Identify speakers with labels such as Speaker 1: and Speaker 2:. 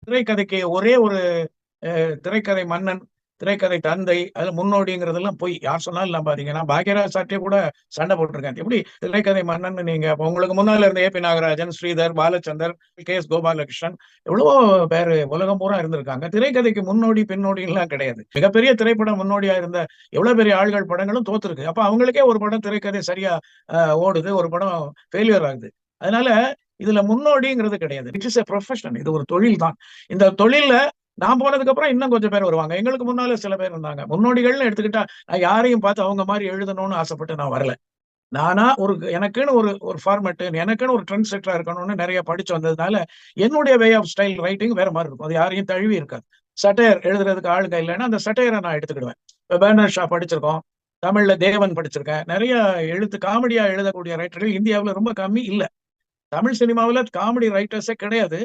Speaker 1: திரைக்கதைக்கு ஒரே ஒரு திரைக்கதை மன்னன், திரைக்கதை தந்தை, அதுல முன்னோடிங்கிறதெல்லாம் போய் யார் சொன்னாலும் நம்பாதீங்க. நான் பாக்யராஜ் சார்ட்டே கூட சண்டை போட்டிருக்கேன். எப்படி திரைக்கதை மன்னன் நீங்க? அப்ப உங்களுக்கு முன்னால இருந்த ஏபி நாகராஜன், ஸ்ரீதர், பாலச்சந்தர், கே.எஸ். கோபாலகிருஷ்ணன், எவ்வளவோ பேரு உலகம் பூரா இருந்திருக்காங்க. திரைக்கதைக்கு முன்னோடி பின்னோடி எல்லாம் கிடையாது. மிகப்பெரிய திரைப்படம் முன்னோடியா இருந்த எவ்வளவு பெரிய ஆள்கள் படங்களும் தோத்துருக்கு. அப்ப அவங்களுக்கே ஒரு படம் திரைக்கதை சரியா ஓடுது, ஒரு படம் ஃபெயிலியர் ஆகுது. அதனால இதுல முன்னோடிங்கிறது கிடையாது. It is a profession. இது ஒரு தொழில் தான். இந்த தொழில்ல நான் போனதுக்கு அப்புறம் இன்னும் கொஞ்சம் பேர் வருவாங்க. எங்களுக்கு முன்னால சில பேர் இருந்தாங்க. முன்னோடிகள்னு எடுத்துக்கிட்டா நான் யாரையும் பார்த்து அவங்க மாதிரி எழுதணும்னு ஆசைப்பட்டு நான் வரல. நானா எனக்குன்னு ஒரு ஃபார்மேட், எனக்குன்னு ஒரு ட்ரெண்ட் செட்டரா இருக்கணும்னு நிறைய படிச்சு வந்ததுனால என்னுடைய வே ஆஃப் ஸ்டைல் ரைட்டிங் வேற மாதிரி இருக்கும். அது யாரையும் தழுவி இருக்காது. சட்டையர் எழுதுறதுக்கு ஆளுங்க இல்லைன்னா அந்த சட்டையரை நான் எடுத்துக்கிடுவேன். இப்போ பேனர் ஷா படிச்சிருக்கோம், தமிழ்ல தேவன் படிச்சிருக்கேன். நிறைய காமெடியா எழுதக்கூடிய ரைட்டர்கள் இந்தியாவில் ரொம்ப கம்மி இல்ல. தமிழ் சினிமாவில் காமெடி ரைட்டர்ஸே கிடையாது.